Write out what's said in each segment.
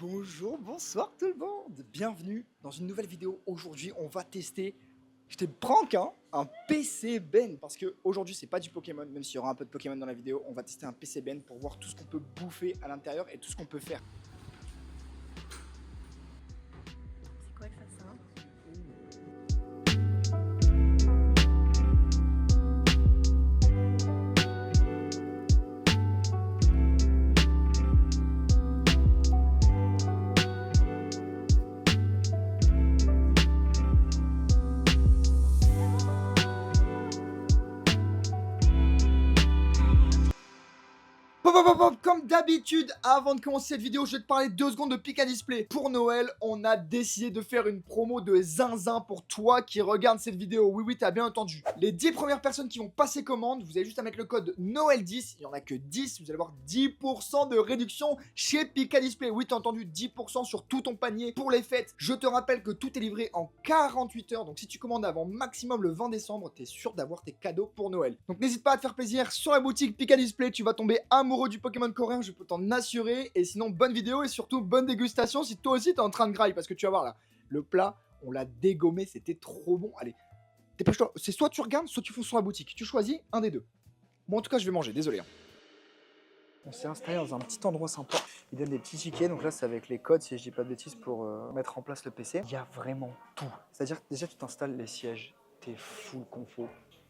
Bonjour, bonsoir tout le monde. Bienvenue dans une nouvelle vidéo. Aujourd'hui, on va tester, je te prank, hein, un PC Ben. Parce que aujourd'hui, c'est pas du Pokémon, même s'il y aura un peu de Pokémon dans la vidéo. On va tester un PC Ben pour voir tout ce qu'on peut bouffer à l'intérieur et tout ce qu'on peut faire. C'est quoi que ça sent? Hop, hop, hop, hop, comme d'habitude, avant de commencer cette vidéo, je vais te parler 2 secondes de Pika Display. Pour Noël, on a décidé de faire une promo de zinzin pour toi qui regarde cette vidéo. Oui, oui, t'as bien entendu. Les 10 premières personnes qui vont passer commande, vous avez juste à mettre le code Noël10. Il n'y en a que 10. Vous allez avoir 10% de réduction chez Pika Display. Oui, t'as entendu, 10% sur tout ton panier pour les fêtes. Je te rappelle que tout est livré en 48 heures. Donc si tu commandes avant maximum le 20 décembre, t'es sûr d'avoir tes cadeaux pour Noël. Donc n'hésite pas à te faire plaisir sur la boutique Pika Display. Tu vas tomber amoureux du Pokémon coréen, je peux t'en assurer. Et sinon, bonne vidéo et surtout bonne dégustation si toi aussi t'es en train de grailler. Parce que tu vas voir là, le plat, on l'a dégommé, c'était trop bon. Allez, dépêche-toi. C'est soit tu regardes, soit tu fonces sur la boutique. Tu choisis un des deux. Moi en tout cas, je vais manger, désolé. Hein. On s'est installé dans un petit endroit sympa. Ils donnent des petits tickets, donc là c'est avec les codes, si je dis pas de bêtises, pour mettre en place le PC. Il y a vraiment tout. C'est-à-dire que déjà tu t'installes les sièges, t'es full confort.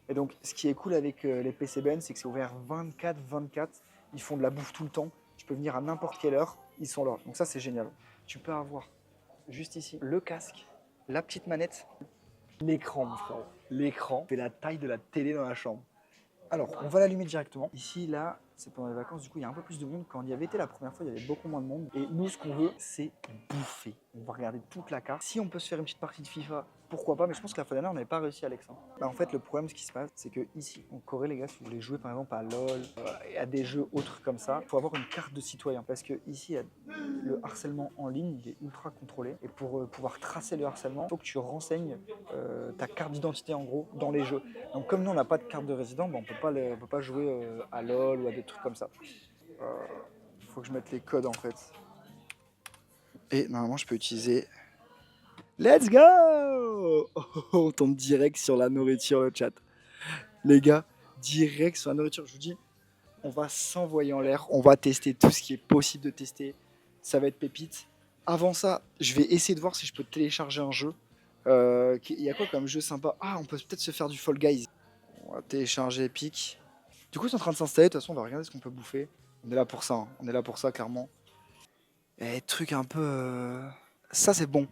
Et donc ce qui est cool avec les PC Ben, c'est que c'est ouvert 24/24. Ils font de la bouffe tout le temps. Tu peux venir à n'importe quelle heure, ils sont là. Donc ça c'est génial. Tu peux avoir juste ici le casque, la petite manette, l'écran, mon frère. L'écran fait la taille de la télé dans la chambre. Alors, on va l'allumer directement. Ici, là, c'est pendant les vacances, du coup, il y a un peu plus de monde. Quand on y avait été la première fois, il y avait beaucoup moins de monde. Et nous, ce qu'on veut, c'est bouffer. On va regarder toute la carte. Si on peut se faire une petite partie de FIFA, pourquoi pas. Mais je pense que la fois dernière, on n'avait pas réussi, Alex. En fait, le problème, ce qui se passe, c'est que ici, en Corée, les gars, si vous voulez jouer par exemple à LoL et à des jeux autres comme ça, il faut avoir une carte de citoyen. Parce que ici, le harcèlement en ligne, il est ultra contrôlé. Et pour pouvoir tracer le harcèlement, il faut que tu renseignes ta carte d'identité, en gros, dans les jeux. Donc comme nous on n'a pas de carte de résident, on peut pas jouer à LoL ou à des trucs comme ça. Il faut que je mette les codes en fait. Et normalement je peux utiliser... Let's go. On tombe direct sur la nourriture, le chat. Les gars, direct sur la nourriture, je vous dis, on va s'envoyer en l'air, on va tester tout ce qui est possible de tester. Ça va être pépite. Avant ça, je vais essayer de voir si je peux télécharger un jeu. Il y a quoi comme jeu sympa? Ah, on peut peut-être se faire du Fall Guys. On va télécharger Epic. Du coup, c'est en train de s'installer. De toute façon, on va regarder ce qu'on peut bouffer. On est là pour ça. Hein. On est là pour ça, clairement. Et truc un peu. Ça, c'est bon.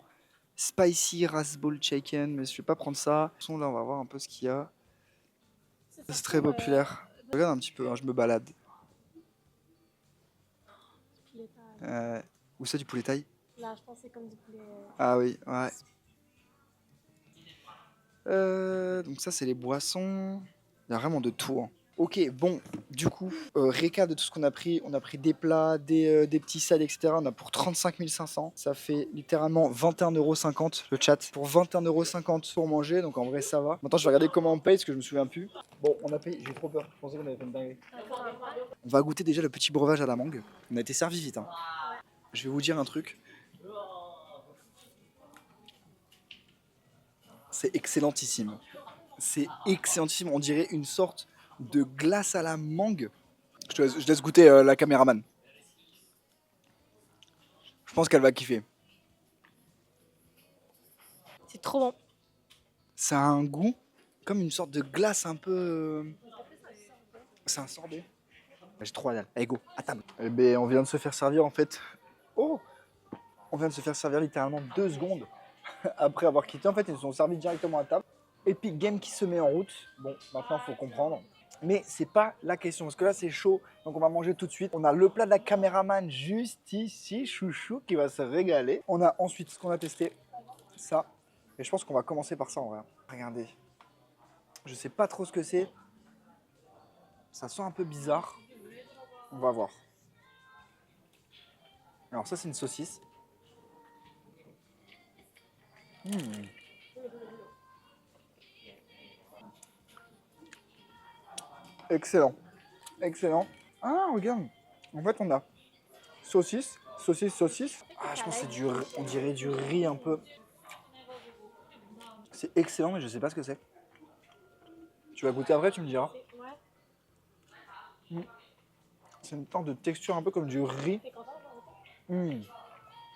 Spicy Rasball Chicken. Mais je vais pas prendre ça. De toute façon, là, on va voir un peu ce qu'il y a. C'est très populaire. Je regarde un petit peu. Hein, je me balade. Où ça, du poulet thaï? Là, je pense que c'est comme du poulet. Ah oui, ouais. Donc ça, c'est les boissons. Il y a vraiment de tout. Hein. Ok, bon, du coup, récap de tout ce qu'on a pris. On a pris des plats, des petits salades, etc. On a pour 35 500. Ça fait littéralement 21,50 € le chat. Pour 21,50 € pour manger, donc en vrai, ça va. Maintenant, je vais regarder comment on paye, parce que je me souviens plus. Bon, on a payé, j'ai trop peur. Je pensais qu'on avait fait une dinguerie. On va goûter déjà le petit breuvage à la mangue. On a été servi vite. Hein. Je vais vous dire un truc. C'est excellentissime. C'est excellentissime. On dirait une sorte de glace à la mangue. Je laisse goûter la caméraman. Je pense qu'elle va kiffer. C'est trop bon. Ça a un goût comme une sorte de glace un peu... C'est un sorbet. J'ai trop hâte. Allez, go, à table. Eh ben, on vient de se faire servir en fait. Oh, on vient de se faire servir littéralement 2 secondes après avoir quitté. En fait, ils nous sont servis directement à table. Epic Game qui se met en route. Bon, maintenant, il faut comprendre. Mais c'est pas la question, parce que là c'est chaud, donc on va manger tout de suite. On a le plat de la caméraman juste ici, chouchou, qui va se régaler. On a ensuite ce qu'on a testé, ça. Et je pense qu'on va commencer par ça en vrai. Regardez, je sais pas trop ce que c'est. Ça sent un peu bizarre. On va voir. Alors ça c'est une saucisse. Excellent. Excellent. Ah, regarde. En fait, on a saucisse, saucisse. Ah, je pense que c'est du riz. On dirait du riz un peu. C'est excellent, mais je sais pas ce que c'est. Tu vas goûter après, tu me diras. Ouais. C'est une sorte de texture un peu comme du riz. T'es content?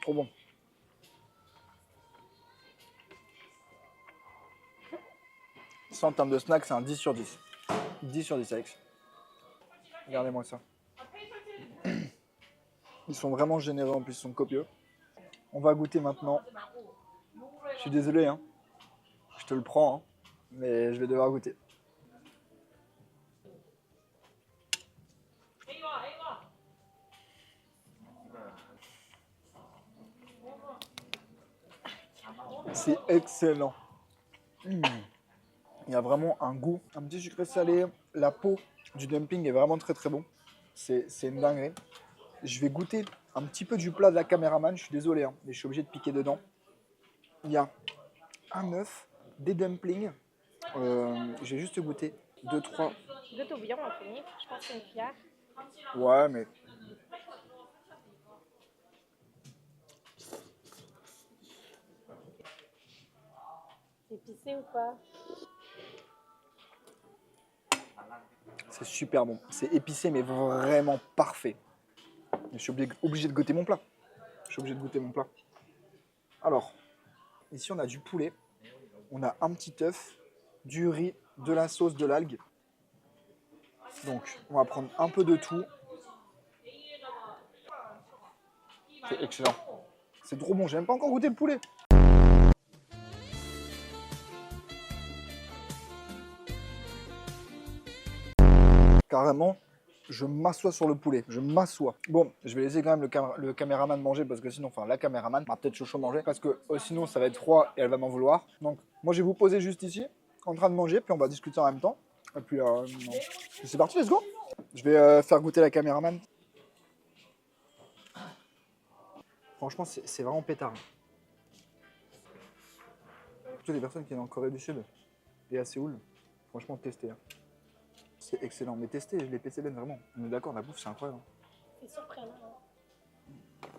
Trop bon. Ça, en termes de snack, c'est un 10 sur 10. 10 sur 10, Alex. Regardez-moi ça. Ils sont vraiment généreux, en plus, ils sont copieux. On va goûter maintenant. Je suis désolé, hein. Je te le prends, hein. Mais je vais devoir goûter. C'est excellent. Il y a vraiment un goût, un petit sucré salé. La peau du dumpling est vraiment très très bon. C'est une dinguerie. Je vais goûter un petit peu du plat de la caméraman. Je suis désolé, hein, mais je suis obligé de piquer dedans. Il y a un œuf, des dumplings. J'ai juste goûté 2-3. Goûte au bouillon en premier. Je pense que c'est une cuillère. Ouais, mais C'est épicé ou pas? c'est super bon. C'est épicé, mais vraiment parfait. Je suis obligé de goûter mon plat. Je suis obligé de goûter mon plat. Alors, ici on a du poulet. On a un petit œuf, du riz, de la sauce, de l'algue. Donc, on va prendre un peu de tout. C'est excellent. C'est trop bon. J'ai même pas encore goûté le poulet. Carrément, je m'assois sur le poulet. Je m'assois. Bon, je vais laisser quand même le caméraman manger parce que sinon, enfin la caméraman va peut-être chaud manger parce que sinon ça va être froid et elle va m'en vouloir. Donc, moi je vais vous poser juste ici, en train de manger, puis on va discuter en même temps. Et puis, c'est parti, let's go. Je vais faire goûter la caméraman. Franchement, c'est vraiment pétard. Toutes les personnes qui sont en Corée du Sud et à Séoul, franchement, testez. Hein. C'est excellent. Mais testez les PCB vraiment. On est d'accord, la bouffe, c'est incroyable. C'est surprenant.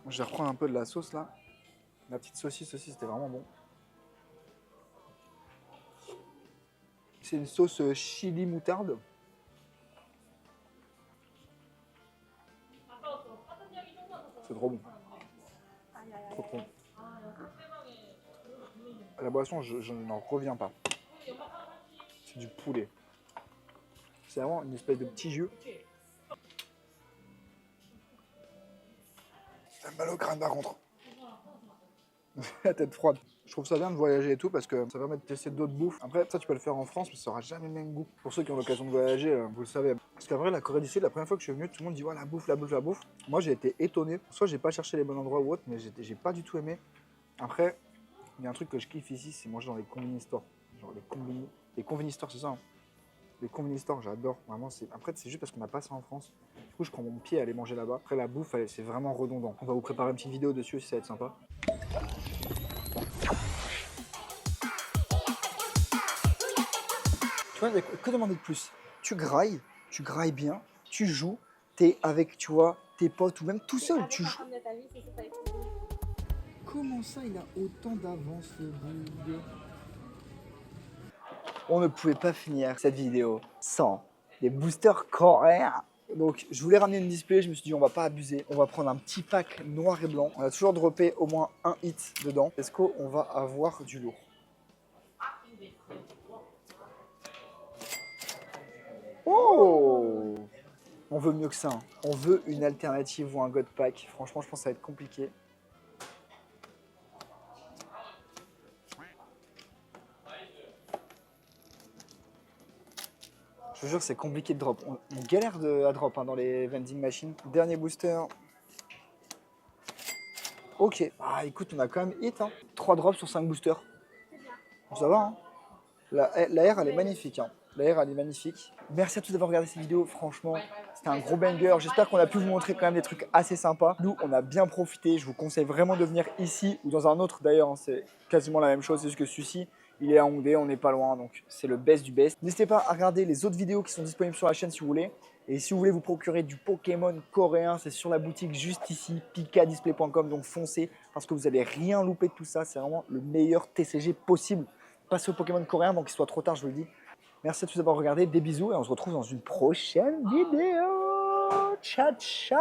Je vais reprendre un peu de la sauce là. La petite saucisse aussi, c'était vraiment bon. C'est une sauce chili moutarde. C'est trop bon. Trop trop bon. La boisson, je n'en reviens pas. C'est du poulet. C'est vraiment une espèce de petit jus. Ça me mal au crâne par contre. La tête froide. Je trouve ça bien de voyager et tout parce que ça permet de tester d'autres bouffes. Après, ça tu peux le faire en France, mais ça aura jamais le même goût. Pour ceux qui ont l'occasion de voyager, vous le savez. Parce qu'après, la Corée du Sud, la première fois que je suis venu, tout le monde dit ouais, la bouffe, la bouffe, la bouffe. Moi, j'ai été étonné. Soit j'ai pas cherché les bons endroits ou autre, mais j'ai pas du tout aimé. Après, il y a un truc que je kiffe ici, c'est manger dans les convenience stores. Genre les convenience stores, c'est ça. Hein. Les convenience stores, j'adore. Vraiment, après, c'est juste parce qu'on n'a pas ça en France. Du coup, je prends mon pied à aller manger là-bas. Après, la bouffe, c'est vraiment redondant. On va vous préparer une petite vidéo dessus si ça va être sympa. Tu vois, que demander de plus? Tu grailles bien, tu joues, t'es avec, tu vois, tes potes ou même tout seul, tu joues. Comment ça, il a autant d'avance, le bug? On ne pouvait pas finir cette vidéo sans des boosters coréens. Donc, je voulais ramener une display, je me suis dit, on va pas abuser. On va prendre un petit pack noir et blanc. On a toujours droppé au moins un hit dedans. Est-ce qu'on va avoir du lourd? Oh! On veut mieux que ça. Hein. On veut une alternative ou un God Pack. Franchement, je pense que ça va être compliqué. Je vous jure, c'est compliqué de drop. On galère à drop hein, dans les vending machines. Dernier booster. Ok. Ah, écoute, on a quand même hit. Hein. 3 drops sur 5 boosters. Ça va, hein. La R, elle est magnifique. Hein. La R, elle est magnifique. Merci à tous d'avoir regardé cette vidéo. Franchement, c'était un gros banger. J'espère qu'on a pu vous montrer quand même des trucs assez sympas. Nous, on a bien profité. Je vous conseille vraiment de venir ici ou dans un autre. D'ailleurs, hein, c'est quasiment la même chose. C'est juste que celui-ci, Il est à Hongdae, on n'est pas loin, donc c'est le best du best. N'hésitez pas à regarder les autres vidéos qui sont disponibles sur la chaîne si vous voulez. Et si vous voulez vous procurer du Pokémon coréen, c'est sur la boutique juste ici, pikadisplay.com. Donc foncez parce que vous n'allez rien louper de tout ça. C'est vraiment le meilleur TCG possible. Passez au Pokémon coréen, donc qu'il soit trop tard, je vous le dis. Merci à tous d'avoir regardé, des bisous et on se retrouve dans une prochaine vidéo. Ciao, ciao.